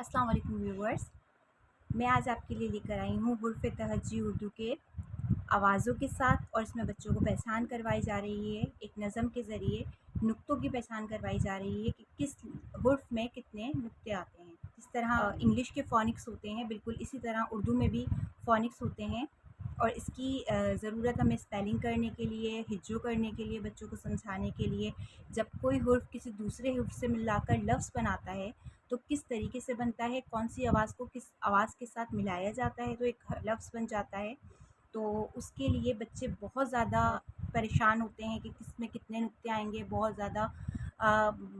अस्सलाम वालेकुम व्यूवर्स। मैं आज आपके लिए लेकर आई हूँ हुर्फ़ तहज्जी उर्दू के आवाज़ों के साथ, और इसमें बच्चों को पहचान करवाई जा रही है। एक नज़म के ज़रिए नुक्तों की पहचान करवाई जा रही है कि किस हुर्फ़ में कितने नुक्ते आते हैं। जिस तरह इंग्लिश के फ़ोनिक्स होते हैं, बिल्कुल इसी तरह उर्दू में भी फ़ोनिक्स होते हैं, और इसकी ज़रूरत हमें स्पेलिंग करने के लिए, हिज्जों करने के लिए, बच्चों को समझाने के लिए। जब कोई हुर्फ़ किसी दूसरे हुर्फ़ से मिलाकर लफ्ज़ बनाता है तो किस तरीके से बनता है, कौन सी आवाज़ को किस आवाज़ के साथ मिलाया जाता है तो एक लफ्ज़ बन जाता है। तो उसके लिए बच्चे बहुत ज़्यादा परेशान होते हैं कि किस में कितने नुक्ते आएंगे। बहुत ज़्यादा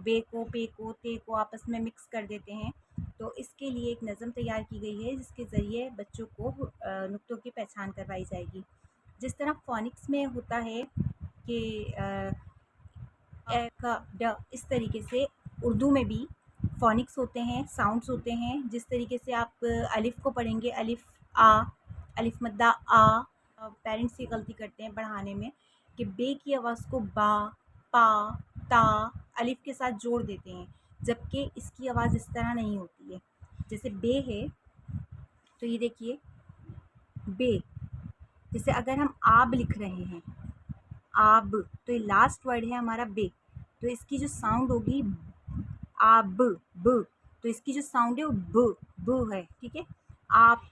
बे को, पे को, ते को आपस में मिक्स कर देते हैं। तो इसके लिए एक नज़म तैयार की गई है जिसके ज़रिए बच्चों को नुक्तों की पहचान करवाई जाएगी। जिस तरह फ़ोनिक्स में होता है कि ए, क, ड, इस तरीके से उर्दू में भी फ़ोनिक्स होते हैं, साउंड्स होते हैं। जिस तरीके से आप अलिफ़ को पढ़ेंगे, अलिफ़ आ, अलिफ़ मद्दा आ। पेरेंट्स ये गलती करते हैं पढ़ाने में कि बे की आवाज़ को बा, पा, ता, अलिफ़ के साथ जोड़ देते हैं, जबकि इसकी आवाज़ इस तरह नहीं होती है। जैसे बे है तो ये देखिए बे, जैसे अगर हम आब लिख रहे हैं, आब, तो ये लास्ट वर्ड है हमारा बे, तो इसकी जो साउंड होगी आब, ब, तो इसकी जो साउंड है वो ब है, ठीक है। आप,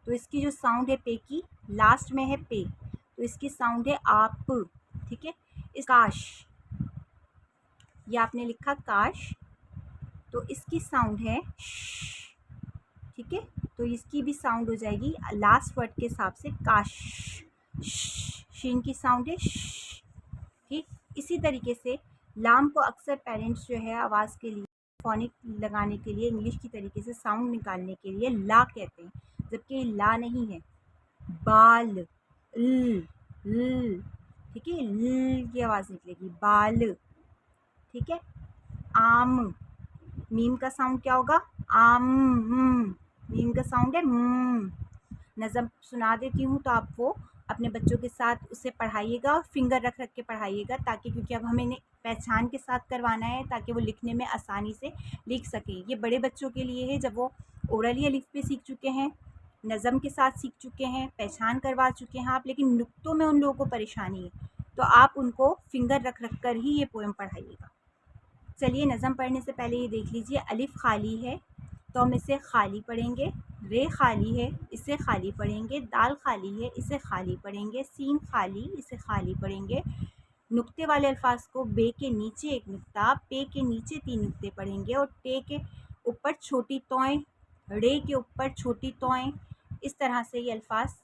तो इसकी जो साउंड है पे की, लास्ट में है पे, तो इसकी साउंड है आप, ठीक है। इस काश, ये आपने लिखा काश, तो इसकी साउंड है श, ठीक है। तो इसकी भी साउंड हो जाएगी लास्ट वर्ड के हिसाब से काश, शीन की साउंड है श, ठीक। इसी तरीके से लाम को अक्सर पेरेंट्स जो है आवाज़ के लिए, फ़ोनिक लगाने के लिए, इंग्लिश की तरीके से साउंड निकालने के लिए ला कहते हैं, जबकि ये ला नहीं है। बाल, ल, ठीक है, ल की आवाज़ निकलेगी, बाल, ठीक है। आम, मीम का साउंड क्या होगा, आम, मीम का साउंड है नज़म सुना देती हूँ तो आप वो अपने बच्चों के साथ उसे पढ़ाइएगा, और फिंगर रख रख के पढ़ाइएगा, ताकि, क्योंकि अब हमें पहचान के साथ करवाना है ताकि वो लिखने में आसानी से लिख सकें। ये बड़े बच्चों के लिए है, जब वो ओरली अलिफ पे सीख चुके हैं, नज़म के साथ सीख चुके हैं, पहचान करवा चुके हैं आप, लेकिन नुक्तों में उन लोगों को परेशानी है, तो आप उनको फिंगर रख रख कर ही ये पोएम पढ़ाइएगा। चलिए नज़म पढ़ने से पहले ये देख लीजिए, अलिफ खाली है तो हम इसे खाली पढ़ेंगे, रे खाली है इसे खाली पढ़ेंगे, दाल खाली है इसे खाली पढ़ेंगे, सीन खाली इसे खाली पढ़ेंगे। नुक्ते वाले अल्फाज को बे के नीचे एक नुक्ता, पे के नीचे 3 नुक्ते पढ़ेंगे, और टे के ऊपर छोटी तोएं, रे के ऊपर छोटी तोएं, इस तरह से ये अल्फाज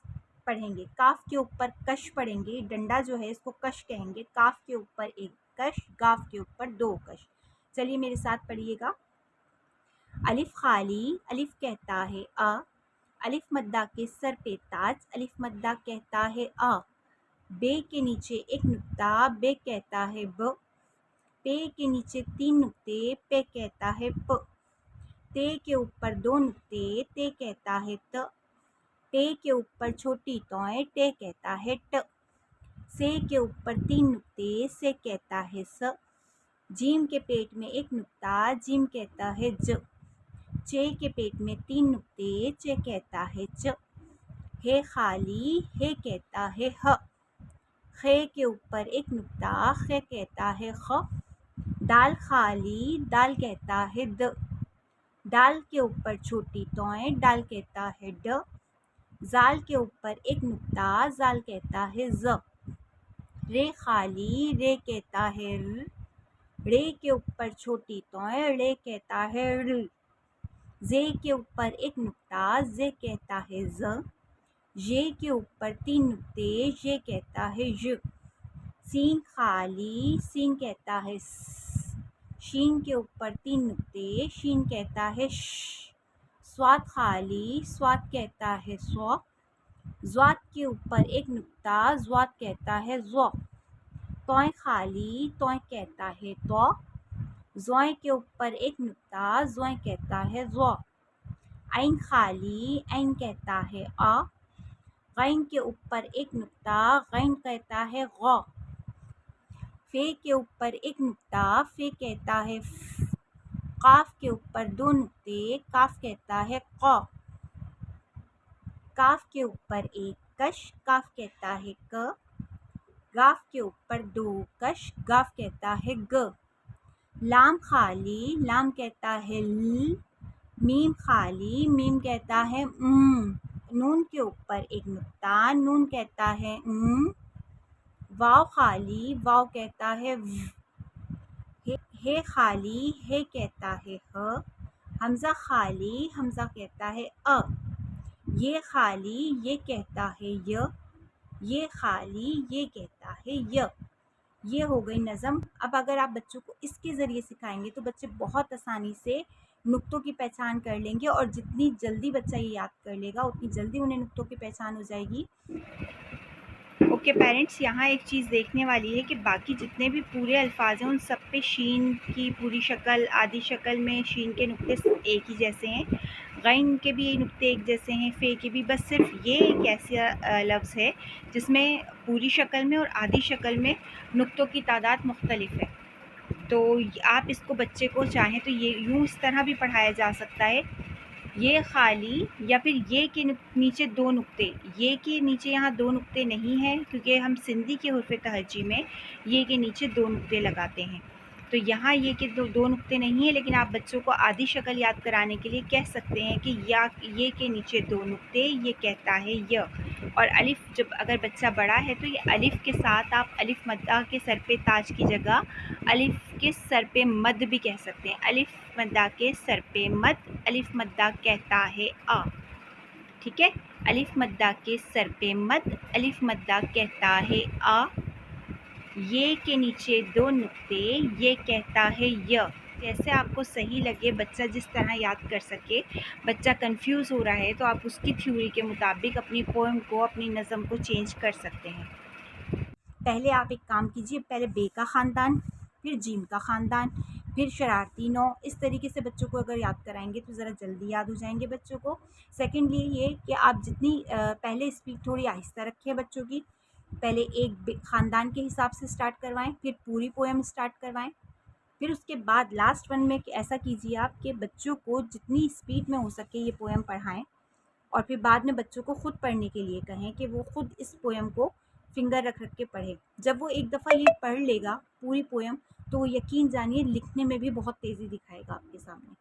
पढ़ेंगे। काफ के ऊपर कश पढ़ेंगे, डंडा जो है इसको कश कहेंगे, काफ के ऊपर एक कश, गाफ के ऊपर 2 कश। चलिए मेरे साथ पढ़िएगा। अलिफ खाली, अलिफ कहता है अ, अलिफ मद्दा के सर पे ताज, अलिफ मद्दा कहता है अ। बे के नीचे एक नुक्ता, बे कहता है ब, पे के नीचे 3 नुक्ते, पे कहता है प, ते के ऊपर 2 नुक्ते, ते कहता है त, टे के ऊपर छोटी तोएं, टे कहता है ट, से के ऊपर 3 नुक्ते, से कहता है स, जीम के पेट में एक नुक्ता, जीम कहता है ज, चे के पेट में 3 नुक्ते, चे कहता है च, हे खाली, हे कहता है ह, खे के ऊपर एक नुक्ता, खे कहता है ख, दाल खाली, दाल कहता है द, दाल के ऊपर छोटी तोएं, डाल कहता है ड, जाल के ऊपर एक नुक्ता, जाल कहता है ज, रे खाली, रे कहता है र, रे के ऊपर छोटी तोएं, रे कहता है र, जे के ऊपर एक नुक्ता, जे कहता है ज, ये के ऊपर 3 नुक्ते, ये कहता है य, सीन खाली, सीन कहता है स, शीन के ऊपर 3 नुक्ते, शीन कहता है श, स्वाद खाली, स्वाद कहता है स्व, ज़्वाद के ऊपर एक नुक्ता, ज़्वाद कहता है ज़्व, तोय खाली, तोय कहता है तो, ज़ोय के ऊपर एक नुक्ता, ज़ोय कहता है ज़्व, ऐन खाली, ऐन कहता है अ, गैन के ऊपर एक नुक्ता, गैन कहता है गौ, फे के ऊपर एक नुक्ता, फे कहता है फ, काफ के ऊपर 2 नुक्ते, काफ कहता है क। काफ के ऊपर एक कश, काफ कहता है क। गाफ के ऊपर 2 कश, गाफ कहता है ग। लाम खाली, लाम कहता है ल। मीम खाली, मीम कहता है नून के ऊपर एक नुक्ता, नून कहता है वाव खाली, वाव कहता है व। हे खाली, हे कहता है ह। हमज़ा खाली, हमज़ा कहता है अ। ये खाली, ये कहता है य। ये खाली, ये कहता है य। ये हो गई नज़म। अब अगर आप बच्चों को इसके ज़रिए सिखाएंगे तो बच्चे बहुत आसानी से नुक्तों की पहचान कर लेंगे, और जितनी जल्दी बच्चा ये याद कर लेगा उतनी जल्दी उन्हें नुक्तों की पहचान हो जाएगी। ओके पेरेंट्स, यहाँ एक चीज़ देखने वाली है कि बाकी जितने भी पूरे अल्फाज हैं उन सब पे शीन की पूरी शक्ल, आधी शक्ल में शीन के नुक्ते एक ही जैसे हैं, गैन के भी नुक्ते एक जैसे हैं, फ़े के भी। बस सिर्फ ये एक ऐसा लफ्ज़ है जिसमें पूरी शक्ल में और आधी शक्ल में नुक्तों की तादाद मुख्तलिफ है। तो आप इसको बच्चे को चाहें तो ये यूँ इस तरह भी पढ़ाया जा सकता है, ये खाली, या फिर ये के नीचे 2 नुक्ते। ये के नीचे यहाँ 2 नुक्ते नहीं हैं क्योंकि हम सिंधी के हुर्फ़ तहज्जी में ये के नीचे 2 नुक्ते लगाते हैं। तो यहाँ ये के 2 नुक्ते नहीं है, लेकिन आप बच्चों को आधी शक्ल याद कराने के लिए कह सकते हैं कि या ये के नीचे 2 नुक्ते, ये कहता है य। और अलिफ़, जब अगर बच्चा बड़ा है तो ये अलिफ़ के साथ आप अलिफ़ मद्दा के सर पे ताज की जगह अलिफ़ के सर पे मद भी कह सकते हैं। अलिफ़ मद्दा के सर पे मद, अलिफ़ मद्दा कहता है आ। ठीक है, अलिफ़ मद्दा के सर पे मद, अलिफ़ मद्दा कहता है आ। ये के नीचे 2 नुक्ते, ये कहता है य। जैसे आपको सही लगे, बच्चा जिस तरह याद कर सके। बच्चा कंफ्यूज हो रहा है तो आप उसकी थ्योरी के मुताबिक अपनी पोएम को, अपनी नज़म को चेंज कर सकते हैं। पहले आप एक काम कीजिए, पहले बे का ख़ानदान, फिर जीम का ख़ानदान, फिर शरारती नौ। इस तरीके से बच्चों को अगर याद कराएंगे तो ज़रा जल्दी याद हो जाएंगे बच्चों को। सेकेंडली ये कि आप जितनी पहले स्पीड थोड़ी आहिस्ता रखें बच्चों की। पहले एक ख़ानदान के हिसाब से स्टार्ट करवाएं, फिर पूरी पोएम स्टार्ट करवाएं, फिर उसके बाद लास्ट वन में ऐसा कीजिए आप कि बच्चों को जितनी स्पीड में हो सके ये पोएम पढ़ाएं, और फिर बाद में बच्चों को ख़ुद पढ़ने के लिए कहें कि वो ख़ुद इस पोएम को फिंगर रख रख के पढ़े। जब वो एक दफ़ा ये पढ़ लेगा पूरी पोएम, तो यकीन जानिए लिखने में भी बहुत तेज़ी दिखाएगा आपके सामने।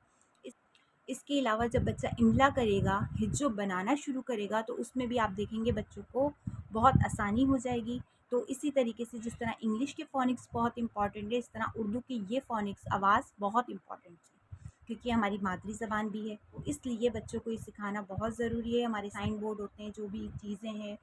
इसके अलावा जब बच्चा इमला करेगा, हिज्जो बनाना शुरू करेगा, तो उसमें भी आप देखेंगे बच्चों को बहुत आसानी हो जाएगी। तो इसी तरीके से जिस तरह इंग्लिश के फ़ोनिक्स बहुत इंपॉर्टेंट है, इस तरह उर्दू की ये फ़ोनिक्स आवाज़ बहुत इंपॉर्टेंट है, क्योंकि हमारी मादरी ज़बान भी है। तो इसलिए बच्चों को ये सिखाना बहुत ज़रूरी है। हमारे साइन बोर्ड होते हैं, जो भी चीज़ें हैं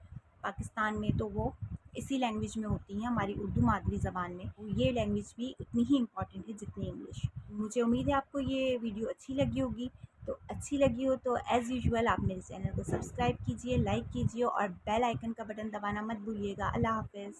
पाकिस्तान में, तो वो इसी लैंग्वेज में होती हैं, हमारी उर्दू मादरी ज़बान में। तो ये लैंग्वेज भी उतनी ही इम्पॉर्टेंट है जितनी इंग्लिश। मुझे उम्मीद है आपको ये वीडियो अच्छी लगी होगी। तो अच्छी लगी हो तो एज़ यूजुअल आप मेरे चैनल को सब्सक्राइब कीजिए, लाइक कीजिए, और बेल आइकन का बटन दबाना मत भूलिएगा। अल्लाह हाफ़िज़।